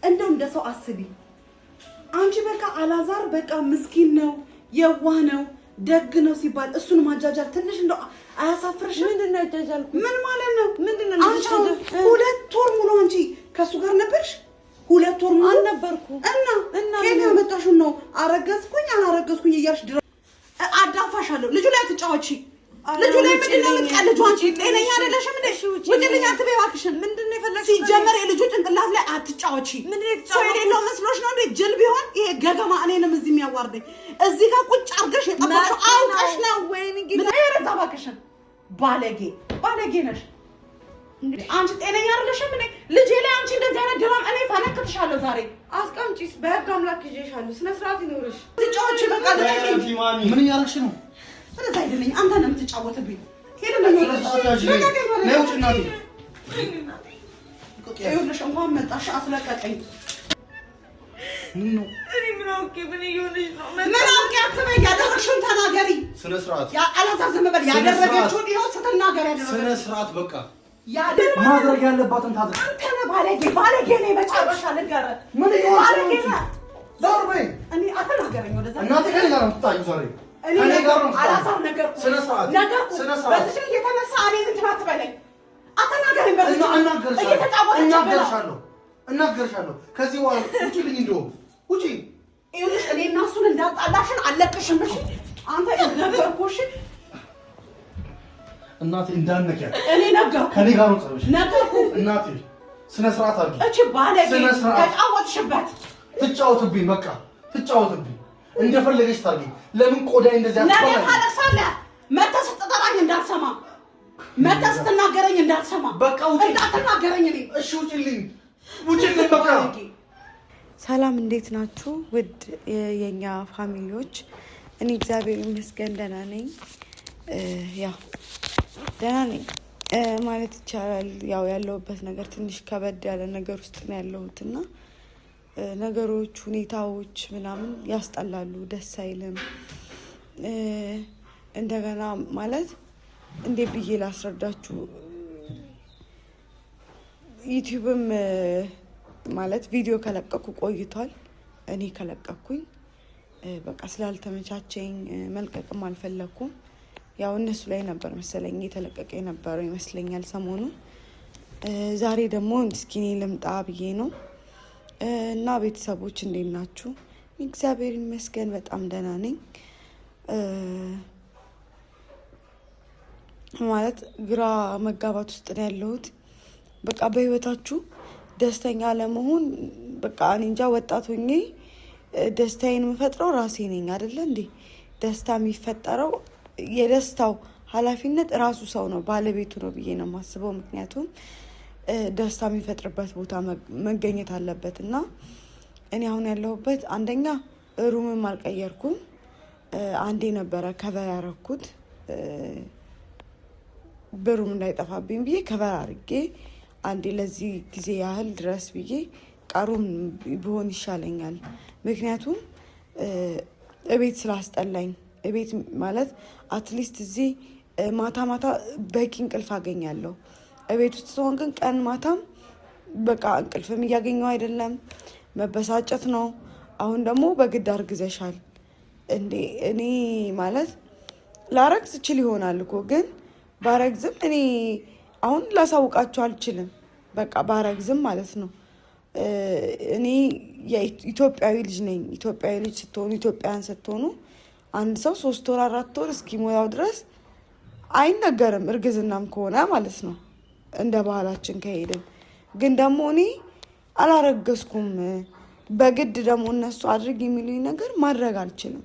እንደው እንደሰው አስቢ አንቺ በቃ አላዛር በቃ ምስኪን ነው የዋህ ነው ደግ ነው ሲባል እሱን ማጃጃል ትንሽ እንደው አያሳፍርሽ? ምንድነው ያጃጃልኩ? ምን ማለት ነው? ምንድነው? አንቺ 2 ወር ሙሉ አንቺ ከሱ ጋር ነበርሽ? 2 ወር ሙሉ አልነበርኩ እና ከኔ መጣሽው ነው አረገዝኩኝ አላረገዝኩኝ እያልሽ አዳፋሻለሁ። ልጁ ላይ ትጫወቺ ልጁ ላይ ምንድነው የምትቀልጂው? አንቺ ጤነኛ አይደለሽም እንዴ? ውጪልኝ አትበይ እባክሽን። ምንድነው የፈለግሽው? ሲጀመር የልጁ ጭንቅላት ላይ አትጫወቺ። ሰው የሌለው መስሎሽ ነው እንዴ? ጅል ቢሆን ይሄ ገገማ እኔንም እዚህ የሚያዋርደኝ እዚህ ጋር ቁጭ አድርገሽ የጠበቅሽው አውቀሽ ነው ወይ? ምን አይረዛ እባክሽን። ባለጌ ነሽ። አንቺ ጤነኛ አይደለሽም እንዴ? ልጄ ላይ አንቺ እንደዚህ አይነት ድራም እኔ ፈነክትሻለሁ ዛሬ። አስቀምጪስ በህግ አምላክ ይዤሻለሁ። ስነ ስርዓት ይኖርሽ። ትጫወቺ በቃ ምን እያደረግሽ ነው? ስለዚህ አይደለኝ አንተ ነው የምትጫወትብኝ። ሄደ ነው ይኸውልሽ እንኳን መጣሽ አስለቀቀኝ። ምነው ምን አውቄ ምን እየሆነሽ ነው? ምን አውቄ አትበይ። ያደረግሽውን ተናገሪ። ስነ ስርዓት አላዛር ዝም በል። ያደረገችውን ይኸው ስትናገር ያደረገችውን ስነ ስርዓት በቃ ማድረግ ያለባትን ታድርግ። አንተ ነህ ባለጌ ነህ። መጨረሻ ልንገርህ ምን ባለጌ ነህ። ዞር በይ። እኔ አትናገረኝ ወደዛ። እናቴ ከእኔ ጋር ነው የምትታዩ ዛሬ። እኔ አላዛር ነገርኩህ። ስነ ስርዓት በዚህ እየተነሳ እኔ እንትን አትበለኝ። አትናገረኝ። በዚህ እናገርሻለሁ። ከዚህ በኋላ ውጪልኝ። እንደውም ውጪ። ይኸውልሽ እኔ እና እሱን እንዳጣላሽን አለቅሽም። እሺ አንተ ነገርኩሽ። እናቴ እንዳነኪያ እኔ ነገርኩህ። ከኔ ጋር ነው ጸብሽ። ነገርኩህ። እናቴ ስነ ስርዓት አድርጊ። እቺ ባለጌ ተጫወትሽበት። ትጫወትብኝ፣ በቃ ትጫወትብኝ። እንደፈለገች ታርጊ። ለምን ቆዳዬ እንደዚህ አትቆም? ለምን ታለቅሳለህ? መተህ ስትጠራኝ እንዳልሰማ፣ መተህ ስትናገረኝ እንዳልሰማ። በቃ ውጪ። እንዳትናገረኝ። እኔ እሺ ውጪልኝ፣ ውጪልኝ በቃ። ሰላም እንዴት ናችሁ? ውድ የኛ ፋሚሊዎች፣ እኔ እግዚአብሔር ይመስገን ደህና ነኝ። ያው ደህና ነኝ ማለት ይቻላል። ያው ያለሁበት ነገር ትንሽ ከበድ ያለ ነገር ውስጥ ነው ያለሁትና ነገሮች፣ ሁኔታዎች ምናምን ያስጠላሉ፣ ደስ አይልም። እንደገና ማለት እንዴት ብዬ ላስረዳችሁ? ዩቲዩብም ማለት ቪዲዮ ከለቀኩ ቆይቷል። እኔ ከለቀኩኝ በቃ ስላልተመቻቸኝ መልቀቅም አልፈለኩም። ያው እነሱ ላይ ነበር መሰለኝ የተለቀቀ የነበረው ይመስለኛል ሰሞኑ። ዛሬ ደግሞ እስኪ እኔ ልምጣ ብዬ ነው። እና ቤተሰቦች እንዴት ናችሁ? እግዚአብሔር ይመስገን በጣም ደህና ነኝ። ማለት ግራ መጋባት ውስጥ ነው ያለሁት። በቃ በህይወታችሁ ደስተኛ ለመሆን በቃ እኔ እንጃ። ወጣት ሆኜ ደስታዬን የምፈጥረው ራሴ ነኝ አይደለ እንዴ? ደስታ የሚፈጠረው የደስታው ኃላፊነት ራሱ ሰው ነው፣ ባለቤቱ ነው ብዬ ነው የማስበው። ምክንያቱም ደስታ የሚፈጥርበት ቦታ መገኘት አለበት። እና እኔ አሁን ያለሁበት አንደኛ ሩምም አልቀየርኩም። አንዴ ነበረ ከቨር ያረኩት በሩም እንዳይጠፋብኝ ብዬ ከቨር አድርጌ አንዴ ለዚህ ጊዜ ያህል ድረስ ብዬ ቃሩም ቢሆን ይሻለኛል። ምክንያቱም እቤት ስላስጠላኝ። እቤት ማለት አትሊስት እዚህ ማታ ማታ በቂ እንቅልፍ አገኛለሁ። እቤት ውስጥ ሲሆን ግን ቀን ማታም በቃ እንቅልፍም እያገኘው አይደለም፣ መበሳጨት ነው። አሁን ደግሞ በግድ አርግዘሻል እንዴ? እኔ ማለት ላረግዝ እችል ይሆናል እኮ ግን ባረግዝም እኔ አሁን ላሳውቃችሁ አልችልም። በቃ ባረግዝም ማለት ነው። እኔ የኢትዮጵያዊ ልጅ ነኝ። ኢትዮጵያዊ ልጅ ስትሆኑ፣ ኢትዮጵያውያን ስትሆኑ አንድ ሰው 3 ወር 4 ወር እስኪሞላው ድረስ አይነገርም፣ እርግዝናም ከሆነ ማለት ነው እንደ ባህላችን ከሄድን። ግን ደግሞ እኔ አላረገዝኩም። በግድ ደግሞ እነሱ አድርግ የሚሉኝ ነገር ማድረግ አልችልም።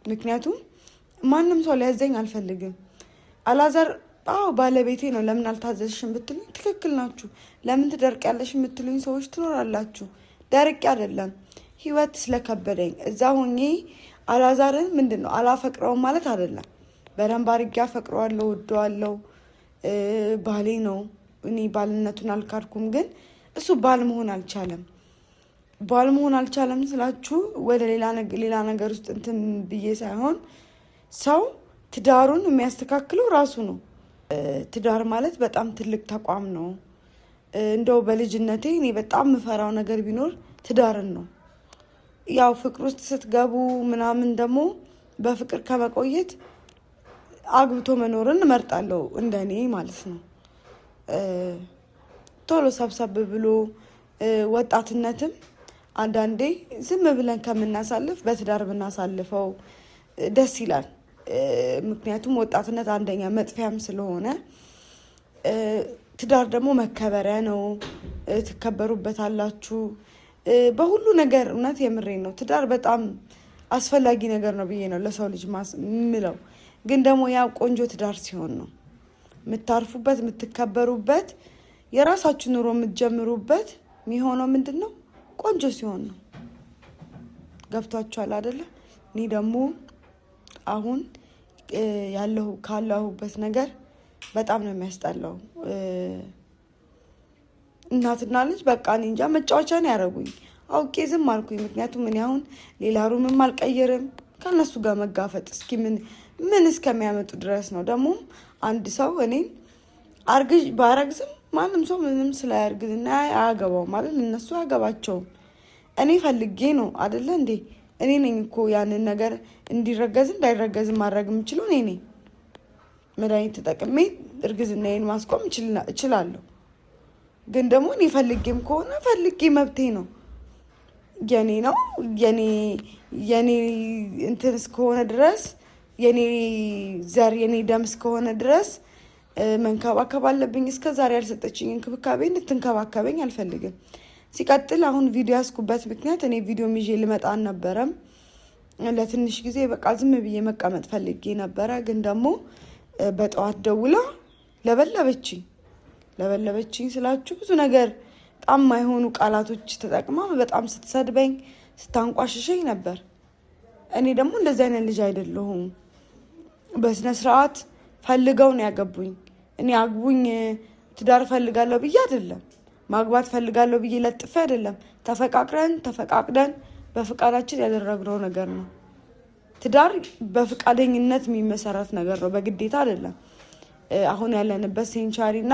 ምክንያቱም ማንም ሰው ሊያዘኝ አልፈልግም። አላዛር ባለቤቴ ነው። ለምን አልታዘዝሽም ብትሉኝ ትክክል ናችሁ። ለምን ትደርቅ ያለሽ የምትሉኝ ሰዎች ትኖራላችሁ። ደርቅ አይደለም፣ ህይወት ስለከበደኝ እዛ ሆኜ አላዛርን ምንድን ነው አላፈቅረውም ማለት አይደለም። በደንብ አድርጌ አፈቅረዋለሁ፣ ወደዋለሁ። ባሌ ነው። እኔ ባልነቱን አልካድኩም። ግን እሱ ባል መሆን አልቻለም። ባል መሆን አልቻለም ስላችሁ ወደ ሌላ ነገር ውስጥ እንትን ብዬ ሳይሆን ሰው ትዳሩን የሚያስተካክለው ራሱ ነው። ትዳር ማለት በጣም ትልቅ ተቋም ነው። እንደው በልጅነቴ እኔ በጣም የምፈራው ነገር ቢኖር ትዳርን ነው። ያው ፍቅር ውስጥ ስትገቡ ምናምን ደግሞ በፍቅር ከመቆየት አግብቶ መኖርን እመርጣለሁ እንደኔ ማለት ነው። ቶሎ ሰብሰብ ብሎ ወጣትነትም አንዳንዴ ዝም ብለን ከምናሳልፍ በትዳር ብናሳልፈው ደስ ይላል። ምክንያቱም ወጣትነት አንደኛ መጥፊያም ስለሆነ ትዳር ደግሞ መከበሪያ ነው። ትከበሩበታላችሁ በሁሉ ነገር። እውነት የምሬን ነው። ትዳር በጣም አስፈላጊ ነገር ነው ብዬ ነው ለሰው ልጅ ምለው። ግን ደግሞ ያው ቆንጆ ትዳር ሲሆን ነው የምታርፉበት፣ የምትከበሩበት፣ የራሳችሁ ኑሮ የምትጀምሩበት የሚሆነው ምንድነው? ቆንጆ ሲሆን ነው። ገብቷችኋል አይደለ? እኔ ደግሞ አሁን ካለሁበት ነገር በጣም ነው የሚያስጠላው። እናትና ልጅ በቃ እኔ እንጃ መጫወቻ ነው ያደረጉኝ። አውቄ ዝም አልኩኝ። ምክንያቱም እኔ አሁን ሌላ ሩምም አልቀይርም ከነሱ ጋር መጋፈጥ እስኪ ምን እስከሚያመጡ ድረስ ነው። ደግሞ አንድ ሰው እኔ ባረግዝም ማንም ሰው ምንም ስላያርግዝና አያገባው ማለት እነሱ አያገባቸውም። እኔ ፈልጌ ነው አይደለ እንዴ? እኔ ነኝ እኮ ያንን ነገር እንዲረገዝም እንዳይረገዝም ማድረግ የምችለው እኔ ነኝ። መድኃኒት ተጠቅሜ እርግዝናዬን ማስቆም እችላለሁ። ግን ደግሞ እኔ ፈልጌም ከሆነ ፈልጌ መብቴ ነው። የኔ ነው የኔ እንትን እስከሆነ ድረስ የኔ ዘር የኔ ደም እስከሆነ ድረስ መንከባከብ አለብኝ። እስከ ዛሬ ያልሰጠችኝ እንክብካቤ እንድትንከባከበኝ አልፈልግም። ሲቀጥል አሁን ቪዲዮ ያስኩበት ምክንያት እኔ ቪዲዮ ይዤ ልመጣ አልነበረም። ለትንሽ ጊዜ በቃ ዝም ብዬ መቀመጥ ፈልጌ ነበረ። ግን ደግሞ በጠዋት ደውላ ለበለበችኝ ስላችሁ ብዙ ነገር በጣም የማይሆኑ ቃላቶች ተጠቅማ በጣም ስትሰድበኝ ስታንቋሽሸኝ ነበር። እኔ ደግሞ እንደዚህ አይነት ልጅ አይደለሁም። በስነ ስርዓት ፈልገው ነው ያገቡኝ። እኔ አግቡኝ ትዳር ፈልጋለሁ ብዬ አይደለም፣ ማግባት ፈልጋለሁ ብዬ ለጥፌ አይደለም። ተፈቃቅደን በፍቃዳችን ያደረግነው ነገር ነው። ትዳር በፍቃደኝነት የሚመሰረት ነገር ነው፣ በግዴታ አይደለም። አሁን ያለንበት ሴንቻሪና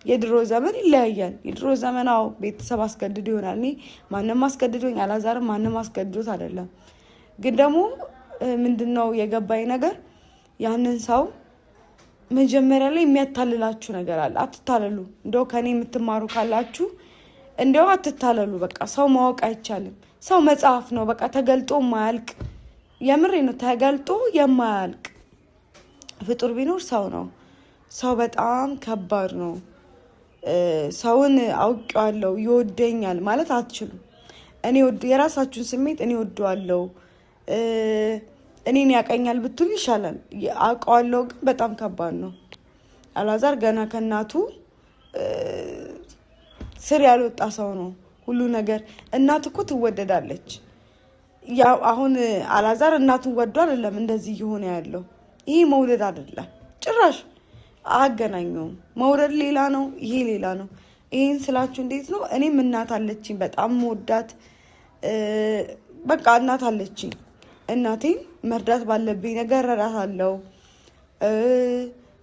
የድሮ ዘመን ይለያያል። የድሮ ዘመናው ቤተሰብ አስገድዶ ይሆናል። እኔ ማንም አስገድዶኝ አላዛርም ማንም አስገድዶት አይደለም። ግን ደግሞ ምንድነው የገባኝ ነገር ያንን ሰው መጀመሪያ ላይ የሚያታልላችሁ ነገር አለ። አትታለሉ። እንደው ከኔ የምትማሩ ካላችሁ እንደው አትታለሉ። በቃ ሰው ማወቅ አይቻልም። ሰው መጽሐፍ ነው። በቃ ተገልጦ የማያልቅ የምሬ ነው። ተገልጦ የማያልቅ ፍጡር ቢኖር ሰው ነው። ሰው በጣም ከባድ ነው። ሰውን አውቄዋለሁ ይወደኛል ማለት አትችሉም። የራሳችሁን ስሜት እኔ ወደዋለሁ እኔን ያቀኛል ብትሉ ይሻላል። አውቀዋለሁ ግን በጣም ከባድ ነው። አላዛር ገና ከእናቱ ስር ያልወጣ ሰው ነው። ሁሉ ነገር እናት እኮ ትወደዳለች። ያው አሁን አላዛር እናቱን ወዶ አይደለም እንደዚህ እየሆነ ያለው። ይሄ መውደድ አይደለም ጭራሽ አገናኘውም። መውደድ ሌላ ነው፣ ይሄ ሌላ ነው። ይሄን ስላችሁ እንዴት ነው? እኔም እናት አለችኝ በጣም መወዳት በቃ እናት አለችኝ። እናቴን መርዳት ባለብኝ ነገር እረዳታለሁ።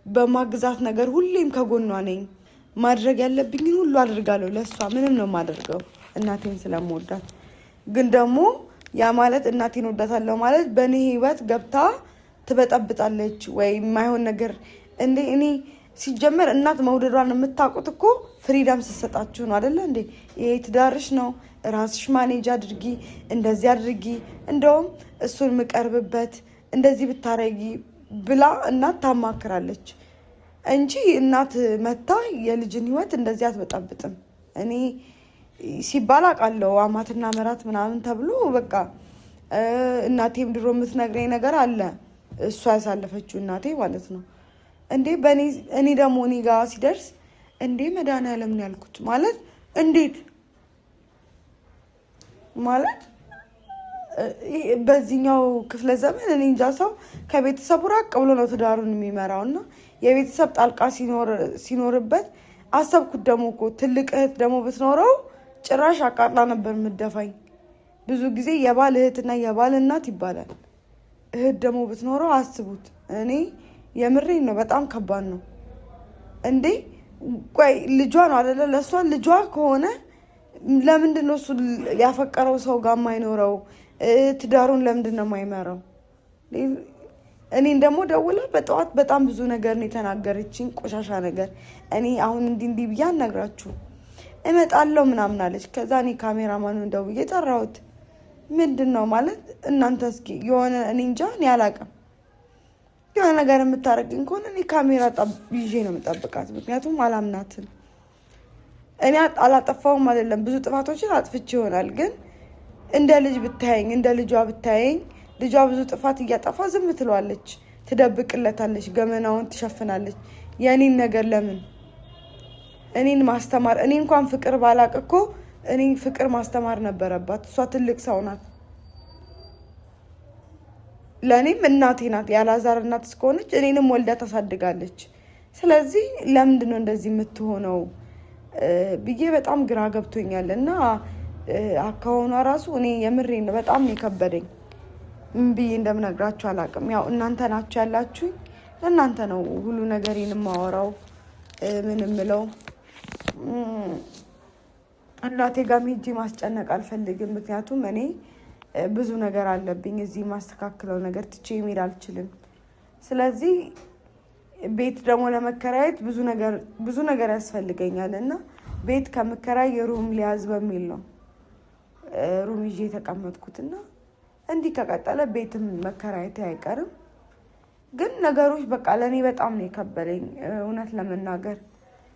በማግዛት ነገር ሁሌም ከጎኗ ነኝ። ማድረግ ያለብኝን ሁሉ አድርጋለሁ ለሷ። ምንም ነው የማደርገው እናቴን ስለምወዳት። ግን ደግሞ ያ ማለት እናቴን ወዳታለሁ ማለት በእኔ ህይወት ገብታ ትበጠብጣለች ወይ የማይሆን ነገር እንዴ? እኔ ሲጀመር እናት መውደዷን የምታውቁት እኮ ፍሪደም ስትሰጣችሁ ነው አይደለ እንዴ? ይሄ ትዳርሽ ነው፣ ራስሽ ማኔጅ አድርጊ፣ እንደዚህ አድርጊ፣ እንደውም እሱን የምቀርብበት እንደዚህ ብታረጊ ብላ እናት ታማክራለች እንጂ እናት መታ የልጅን ህይወት እንደዚህ አትበጣብጥም። እኔ ሲባል አውቃለሁ አማትና መራት ምናምን ተብሎ በቃ እናቴም ድሮ የምትነግረኝ ነገር አለ። እሷ ያሳለፈችው እናቴ ማለት ነው። እንዴ እኔ ደግሞ እኔ ጋር ሲደርስ እንዴ መድኃኒዓለም ነው ያልኩት። ማለት እንዴት ማለት በዚህኛው ክፍለ ዘመን እኔ እንጃ ሰው ከቤተሰቡ ራቅ ብሎ ነው ትዳሩን የሚመራው። እና የቤተሰብ ጣልቃ ሲኖርበት አሰብኩት። ደግሞ እኮ ትልቅ እህት ደግሞ ብትኖረው ጭራሽ አቃጥላ ነበር የምትደፋኝ። ብዙ ጊዜ የባል እህትና የባል እናት ይባላል። እህት ደግሞ ብትኖረው አስቡት። እኔ የምሬን ነው፣ በጣም ከባድ ነው። እንዴ ቆይ ልጇ ነው አይደለ? ለእሷ ልጇ ከሆነ ለምንድን ነው እሱ ያፈቀረው ሰው ጋር የማይኖረው? ትዳሩን ለምንድን ነው የማይመራው? እኔን ደግሞ ደውላ በጠዋት በጣም ብዙ ነገር ነው የተናገረችኝ፣ ቆሻሻ ነገር። እኔ አሁን እንዲህ ብዬ አልነግራችሁ እመጣለሁ ምናምን አለች። ከዛ እኔ ካሜራማኑን ደውዬ ጠራሁት። ምንድን ነው ማለት እናንተ እስኪ የሆነ እኔ እንጃ እኔ አላውቅም። የሆነ ነገር የምታደርግኝ ከሆነ እኔ ካሜራ ይዤ ነው የምጠብቃት፣ ምክንያቱም አላምናትም። እኔ አላጠፋውም አይደለም፣ ብዙ ጥፋቶችን አጥፍቼ ይሆናል። ግን እንደ ልጅ ብታየኝ፣ እንደ ልጇ ብታየኝ፣ ልጇ ብዙ ጥፋት እያጠፋ ዝም ትለዋለች፣ ትደብቅለታለች፣ ገመናውን ትሸፍናለች። የእኔን ነገር ለምን እኔን ማስተማር? እኔ እንኳን ፍቅር ባላቅ እኮ እኔ ፍቅር ማስተማር ነበረባት። እሷ ትልቅ ሰው ናት፣ ለእኔም እናቴ ናት። ያላዛር እናት እስከሆነች እኔንም ወልዳ ታሳድጋለች። ስለዚህ ለምንድን ነው እንደዚህ የምትሆነው ብዬ በጣም ግራ ገብቶኛል። እና አካሆኗ ራሱ እኔ የምሬን ነው በጣም የከበደኝ። ምን ብዬ እንደምነግራችሁ አላውቅም። ያው እናንተ ናችሁ ያላችሁኝ፣ ለእናንተ ነው ሁሉ ነገሬን የማወራው ምን የምለው። እናቴ ጋር ሄጄ ማስጨነቅ አልፈልግም፣ ምክንያቱም እኔ ብዙ ነገር አለብኝ እዚህ ማስተካከለው ነገር ትቼ መሄድ አልችልም። ስለዚህ ቤት ደግሞ ለመከራየት ብዙ ነገር ያስፈልገኛል እና ቤት ከምከራይ ሩም ሊያዝ በሚል ነው ሩም ይዤ የተቀመጥኩትና እንዲህ ከቀጠለ ቤትም መከራየት አይቀርም። ግን ነገሮች በቃ ለእኔ በጣም ነው የከበደኝ እውነት ለመናገር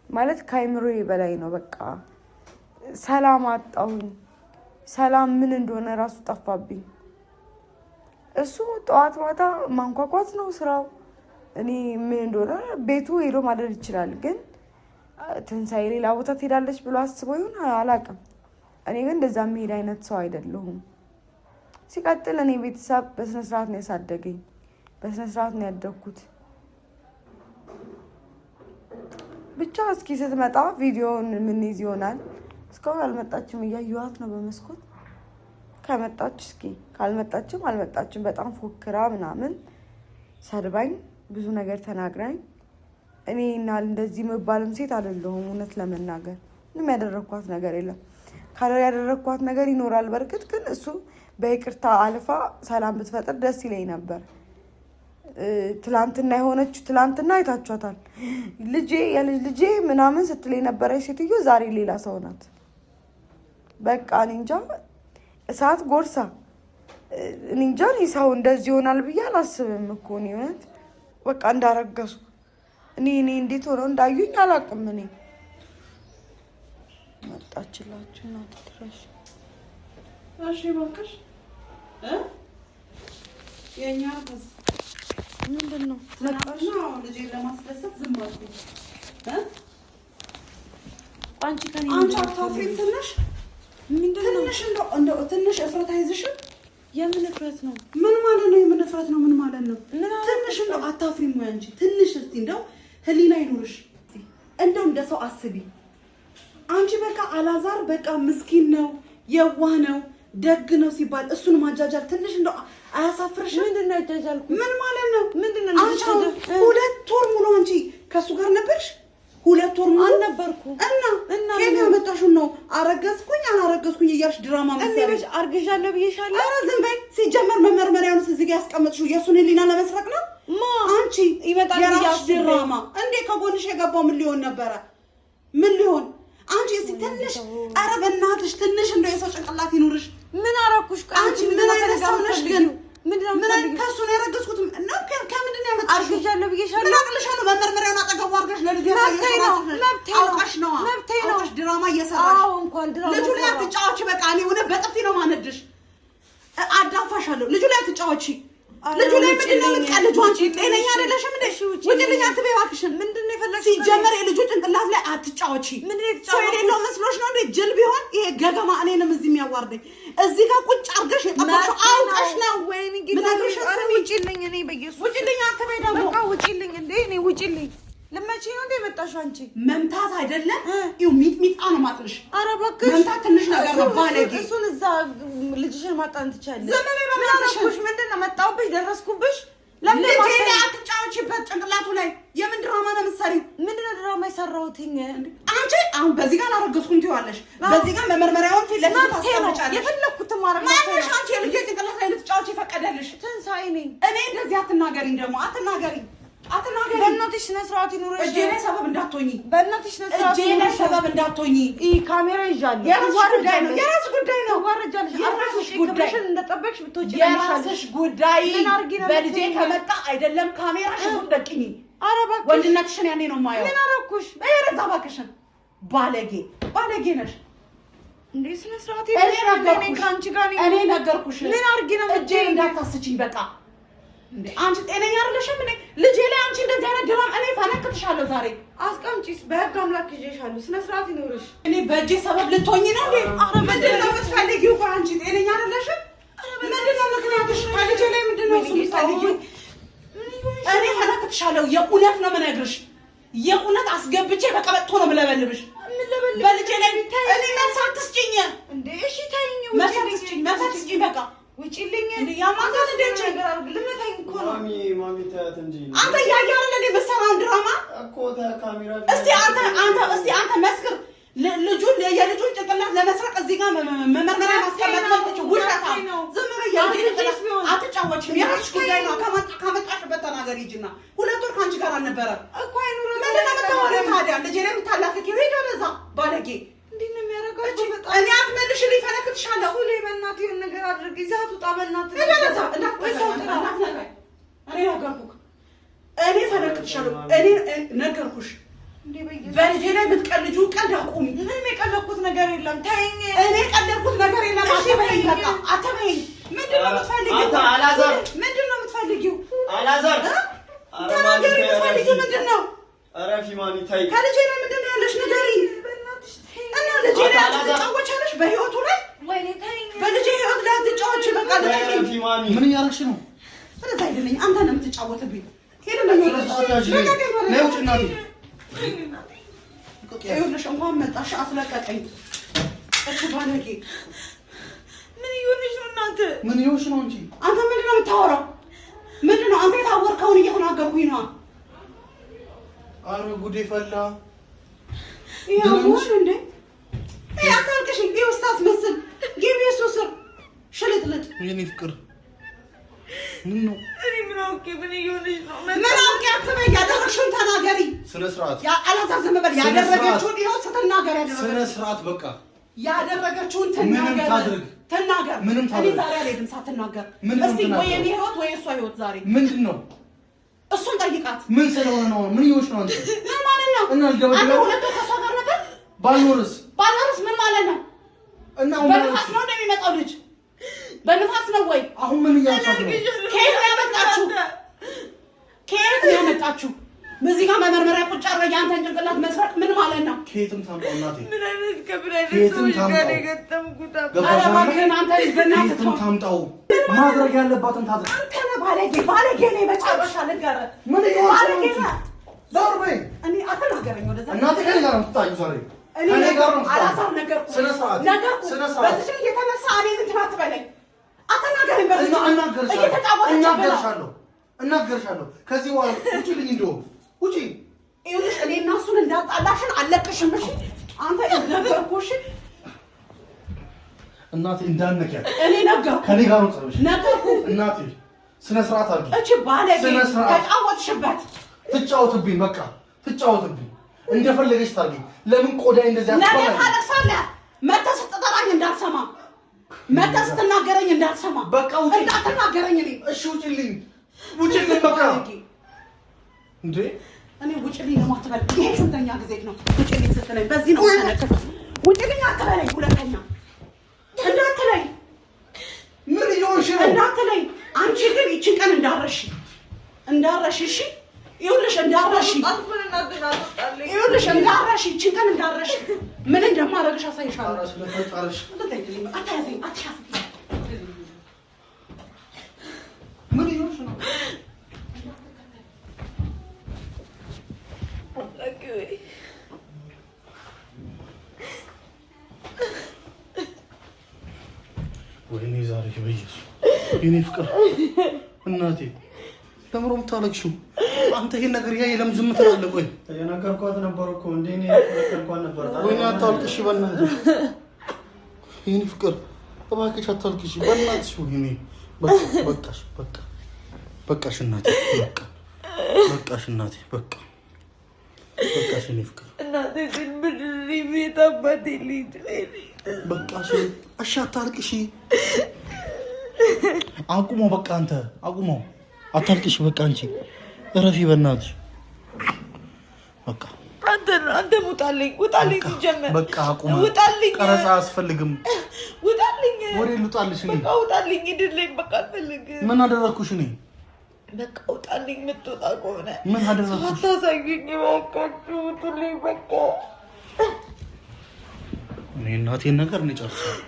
ማለት ከአይምሮዬ በላይ ነው። በቃ ሰላም አጣሁኝ። ሰላም ምን እንደሆነ ራሱ ጠፋብኝ። እሱ ጠዋት ማታ ማንኳኳት ነው ስራው። እኔ ምን እንደሆነ ቤቱ ሄዶ ማደር ይችላል፣ ግን ትንሣኤ ሌላ ቦታ ትሄዳለች ብሎ አስበው ይሆን አላውቅም። እኔ ግን እንደዛ የሚሄድ አይነት ሰው አይደለሁም። ሲቀጥል እኔ ቤተሰብ በስነስርዓት ነው ያሳደገኝ፣ በስነስርዓት ነው ያደግኩት። ብቻ እስኪ ስትመጣ ቪዲዮውን የምንይዝ ይሆናል። እስካሁን አልመጣችም፣ እያየኋት ነው በመስኮት። ከመጣች እስኪ፣ ካልመጣችም አልመጣችም። በጣም ፎክራ ምናምን ሰድባኝ ብዙ ነገር ተናግራኝ። እኔ እና እንደዚህ መባልም ሴት አይደለሁም እውነት ለመናገር ምንም ያደረኳት ነገር የለም። ካለ ያደረኳት ነገር ይኖራል በርግጥ፣ ግን እሱ በይቅርታ አልፋ ሰላም ብትፈጥር ደስ ይለኝ ነበር። ትላንትና የሆነችው ትላንትና አይታችኋታል። የልጅ ልጄ ምናምን ስትል የነበረች ሴትዮ ዛሬ ሌላ ሰው ናት። በቃ እኔ እንጃ እሳት ጎርሳ እኔ እንጃ ሰው እንደዚህ ይሆናል ብዬ አላስብም እኮ እኔ እውነት በቃ እንዳረገሱ እኔ እንዴት ሆነው እንዳዩኝ አላውቅም። እኔ መጣችላችሁ እና ትራሽ እሺ ባክሽ የኛ ተስ ምንድን ነው መጣሽ ነው ልጄን ለማስደሰት ዝም አልኩኝ። አንቺ ከኔ አንቺ አታፍሪም? ትንሽ ምንድን ነው እንደው ትንሽ እፍረት አይዝሽም? የምን እፍረት ነው? ምን ማለት ነው? የምን እፍረት ነው? ምን ማለት ነው? ትንሽ እንደው አታፍሪም ወይ አንቺ? ትንሽ እስቲ እንደው ህሊና ይኑርሽ። እንደው እንደ ሰው አስቢ። አንቺ በቃ አላዛር በቃ ምስኪን ነው፣ የዋህ ነው፣ ደግ ነው ሲባል እሱን ማጃጃል ትንሽ እንደው አያሳፍርሽ? ምንድን ነው ያጃጃልኩ? ምን ማለት ነው? ምንድን ነው? አንቺ 2 ወር ሙሉ አንቺ ከሱ ጋር ነበርሽ? 2 ወር ሙሉ አልነበርኩ እና ከኔ ያመጣሽው ነው አረገዝኩኝ አላረገዝኩኝ እያልሽ ድራማ መሰለሽ። አርግዣለሁ ብዬሻለሁ። ኧረ ዝም በይ። ሲጀመር መመርመሪያውን እዚህ ጋር ያስቀመጥሽው የእሱን ህሊና ለመስረቅ ነው። አንቺ ይመጣል የራስሽ ድራማ እንዴ! ከጎንሽ የገባው ምን ሊሆን ነበረ? ምን ሊሆን አንቺ እስቲ ትንሽ ኧረ በእናትሽ ትንሽ እንደው የሰው ጭንቅላት ይኑርሽ። ምን አደረኩሽ? አንቺ ምን አይነት ሰው ነሽ ግን? ምን ከእሱ ነው ያረገዝኩት ነው? ከምንድን ነው ያመጣሽው? አርግዣለሁ ብዬሻለሁ። ምን አቅልሻለሁ? መመርመሪያውን አጠገቡ አድርገሽ ለልጁ ያሳየሽው አውቀሽ ነዋ። አውቀሽ ድራማ እየሰራሽ። አዎ እንኳን ድራማ ልጁ ላይ አትጫወቺ። በቃ እኔ እውነት በጥፊ ነው ማነድሽ። አዳፋሻለሁ። ልጁ ላይ አትጫወቺ። ልጁ ላይ ምንድን ነው የምትቀልጂው? አንቺ ጤነኛ አይደለሽም እንዴ? ውጪልኝ አትበይ እባክሽን። ምንድን ነው የፈለግሽው? ሲጀመር የልጁ ጭንቅላት ላይ አትጫወቺ። ሰው የሌለው መስሎሽ ነው እንዴ? ጅል ቢሆን ይሄ ገገማ እኔንም እዚህ የሚያዋርደኝ እዚህ ጋር ቁጭ አድርገሽ የጠበቅሽው አውቀሽ ነው። ወይኔ ጌታ ውጪልኝ። እኔ በኢየሱስ ውጪልኝ አትበይ ደግሞ። በቃ ውጪልኝ እንዴ! እኔ ውጪልኝ። ልመቼ ነው እንዴ የመጣሽው አንቺ? መምታት አይደለም ይኸው ሚጥሚጣ ነው ማጥልሽ። ኧረ እባክሽ መምታት ትንሽ ነገር ነው ባለጌ። እሱን እዛ ልጅሽን ማጣን ትቻለሽ። ዘመኔ በእናትሽ ምንድን ነው መጣሁብሽ? ደረስኩብሽ? ለምን አትጫወቺ? አትጫወቺበት ጭንቅላቱ ላይ የምን ድራማ ነው የምትሰሪው? ምንድን ነው ድራማ የሰራሁትኝ? አንቺ አሁን በዚህ ጋር አላረገዝኩም ትይዋለሽ፣ በዚህ ጋር መመርመሪያውን ፊት ለፊት ታስቀምጫለሽ። የፈለኩት ማረግ ማንሽ አንቺ የልጄ ጭንቅላት ላይ ልትጫወቺ ፈቀደልሽ? ትንሳኤ ነኝ እኔ። እንደዚህ አትናገሪኝ ደግሞ አትናገሪኝ። በእናትሽ ስነ ስርዓት ይኑርሽ። እጄ ላይ ሰበብ እንዳትሆኚ፣ በእናትሽ ስነ ስርዓት እጄ ላይ ሰበብ እንዳትሆኚ። ካሜራ ይዣለሁ። የራስሽ ጉዳይ ነው፣ የራስሽ ጉዳይ ነው። ዋረጃለሽ። የራስሽ ጉዳይ እንደጠበቅሽ ብትወጪ የራስሽ ጉዳይ። በልጄ ከመጣ አይደለም ካሜራ ሽጉጥ ደቅኝ። ኧረ እባክሽ ወንድነትሽን ያኔ ነው የማየው። ምን አደረኩሽ? በየረዛ እባክሽን። ባለጌ ነሽ እንዴ! ስነ ስርዓት እኔ ነገርኩሽ። ከአንቺ ጋር እኔ ነገርኩሽ። ምን አድርጊ ነው እጄን እንዳታስችኝ በቃ። እንዴ አንቺ ጤነኛ አይደለሽም እንዴ? ልጄ ላይ አንቺ እንደዚህ አይነት ድራም እኔ ፈነክትሻለሁ ዛሬ። አስቀምጪስ፣ በህግ አምላክ ይዤሻለሁ። ስነ ስርዓት ይኖርሽ። እኔ በእጄ ሰበብ ልትሆኚ ነው እንዴ? ምንድን ነው የምትፈልጊው? አንቺ ጤነኛ አይደለሽም። ምንድን ነው ምክንያትሽ? ከልጄ ላይ ምንድን ነው እሱ የምትፈልጊው? እኔ ፈነክትሻለሁ። የእውነት ነው የምነግርሽ። የእውነት አስገብቼ በቀበቶ ነው የምለበልብሽ። በልጄ ላይ እኔ መልስ አትስጪኝ እንዴ! እሺ ተይኝ። መልስ አትስጪኝ በቃ ውጪልኝ። እንዴ ያማታል እንዴ ነገር አርግ ልመታኝ እኮ ነው። ማሚ ታያት እንጂ አንተ ያያው እንዴ በሰራው ድራማ እኮ ካሜራ። እስቲ አንተ መስክር። ልጁን የልጁን ጭንቅላት ለመስረቅ እዚህ ጋር መመርመሪያ ማስቀመጥ ነው። ውሸታ ዝም ብለህ አትጫወችም። የራስሽ ጉዳይ ነው። ከመጣሽበት ተናገሪ ሂጂና። ሁለት ወር ከአንቺ ጋር አልነበረ እኮ አይኑር። ምንድን ነው የምታወሪው ታዲያ? ልጄ ላይ የምታላክኪው ሄደ ወደዛ ባለጌ። እንዴት ነው የሚያደርጋችሁ? እኔ አትመልሽልኝ፣ ፈነክትሻለሁ። ሁሌ በእናትህ የሆነ ነገር አድርጊ። ይዛቱ ጣበናት እኔ ፈነክትሻለሁ። እኔ ነገርኩሽ። በልጄ ላይ የምትቀልጁ ቀልድ አቁሚ። ምንም የቀለድኩት ነገር የለም። ተይኝ። እኔ የቀለድኩት ነገር የለም። አትበይኝ በቃ አትበይኝ። ምንድን ነው የምትፈልጊው? አላዛር ምንድን ነው የምትፈልጊው? አላዛር ተናገሪ። የምትፈልጊው ምንድን ነው? አረፊ ማሚ ታይ። ከልጄ ላይ ምንድን ነው ያለሽ ንገሪኝ። እና ልጄ ላይ ትጫወቻለሽ በህይወቱ ላይ? ወይኔ ተይኝ። በልጄ ህይወት ላይ ትጫወች በቃ አረፊ ማሚ። ምን እያደረግሽ ነው? ስለዛ አይደለኝ አንተ ነው የምትጫወትብኝ። ሄደለኝ ነው ውጭ እናቴ። ይኸውልሽ እንኳን መጣሽ አስለቀቀኝ። እሺ ባለጌ ምን ይሆንሽ ነው እናንተ? ምን ይሆንሽ ነው እንጂ አንተ ምንድን ነው የምታወራው? ምንድን ነው አንተ የታወርከውን እየተናገርኩኝ ነው። አረ ጉዴ ፈላ። ይኸው እንዴ አታልቅሽ። እንዲህ ውስጥ አስመስል ግቢ እሱ ስር ሽልጥልጥ። የኔ ፍቅር ምን ነው? እኔ ምን አውቄ? ምን ይሆንሽ ነው? ምን አውቄ አትበይ። ያደረግሽውን ተናገሪ። ስነ ስርዓት አላዛዝም በል። ያደረገችውን ይኸው ስትናገር ስነ ስርዓት በቃ ያደረገችውን ትናገር። ትናገር። ምንም እኔ ዛሬ አልሄድም ሳትናገር። እስቲ ወይ የኔ ህይወት ወይ እሷ ህይወት ዛሬ ምንድን ነው? እሱን ጠይቃት። ምን ስለሆነ ነው? ምን ይሆንሽ ነው አንተ? ምን ማለት ነው? እና አንተ ሁለቱ ከእሷ ጋር ነበር? ባልኖርስ ምን ማለት ነው? እና በንፋስ ነው እንደሚመጣው ልጅ በንፋስ ነው ወይ? አሁን ምን እያልሻት ነው? ከየት ነው ያመጣችሁ? ከየት ነው ያመጣችሁ? በዚህ ጋር መመርመሪያ ቁጭ አድርገህ የአንተን ጭንቅላት መስረቅ ምን ማለት ነው? ከየትም ታምጣው እናቴ። ምን አይነት ከምን አይነት ሰው ጋር የገጠምኩት? እባክህን አንተ ልጅ በእናትህ ታምጣው። ማድረግ ያለባትን ታድርግ። አንተ ነህ ባለጌ ነህ። መጨረሻ ልንገርህ። ምን ባለጌ ነህ። ዞር በይ። እኔ አትናገረኝ ወደዛ። እናቴ ከእኔ ጋር ነው የምትጣይው ዛሬ። ከእኔ ጋር ነው አላዛር ነገርኩህ። ስነ ስርዓት በዚህ እየተነሳ እኔን እንትን አትበለኝ። አትናገረኝ በዚህ እናገርሻለሁ። ከዚህ በኋላ ውጪልኝ። እንደውም ውጪ። ይኸውልሽ እኔ እና እሱን እንዳጣላሽን አለቅሽም። እሺ አንተ ነገርኩሽ። እናቴ እንዳትነኪያት። እኔ ነገርኩህ። ከእኔ ጋር ነው ጸብሽ። ነገርኩህ። እናቴ ስነ ስርዓት አድርጊ። እቺ ባለጌ ተጫወትሽበት። ትጫወትብኝ በቃ ትጫወትብኝ። እንደፈለገች ታርጊ። ለምን ቆዳዬ እንደዚህ አትቆም? ለምን ታለቅሳለህ? መተህ ስትጠራኝ እንዳልሰማ፣ መተህ ስትናገረኝ እንዳልሰማ። በቃ ውጪ። እንዳትናገረኝ። እኔ እሺ ውጪልኝ፣ ውጪልኝ በቃ። እንዴ እኔ ውጪልኝ ነው አትበል። ይሄ ስንተኛ ጊዜ ነው ውጪልኝ ስትለኝ? በዚህ ነው ተነከፍ። ውጪልኝ አትበለኝ። ሁለተኛ እንዳትለኝ። ምን ይሆንሽ ነው? እንዳትለኝ። አንቺ ግን ይቺን ቀን እንዳረሽ እሺ? ይኸውልሽ እንዳረሽ ይቺን ቀን እንዳረሽ ምን እንደማደርግሽ አሳይሻለሁ። ምን ይሆንሽ ነው? ወይኔ ዛሬ በኢየሱስ የኔ ፍቅር እናቴ ለምሮ የምታለቅሽው አንተ ይሄን ነገር ያይ ለምን ዝም ትላለህ? ቆይ የነገርኳት ነበር እኮ እንዴ እኔ ነገርኳት ነበር። ወይ አታልቅሽ በእናትሽ የኔ ፍቅር እባክሽ አታልቅሽ በእናትሽ። ወይኔ በቃሽ በቃሽ እናቴ በቃሽ እናቴ በቃሽ የኔ ፍቅር እናቴ ግን ምድሪ ቤት አባቴ ልጅ በቃሽ። እሺ አታልቅሽ አቁሞ በቃ አንተ አቁሞ አታልቅሽ በቃ አንቺ እረፊ በእናትሽ በቃ አንተ ውጣልኝ ሲጀመር በቃ አቁሞ ውጣልኝ ቀረጻ አያስፈልግም ውጣልኝ ወሬ ልውጣልሽ እኔ በቃ ውጣልኝ ሂድልኝ በቃ አልፈልግም ምን አደረኩሽ እኔ በቃ ውጣልኝ የምትወጣ ከሆነ ምን አደረኩሽ አታሳዩኝ እባካችሁ ውጡልኝ በቃ እኔ እናቴን ነገር ነው ጨርሻለሁ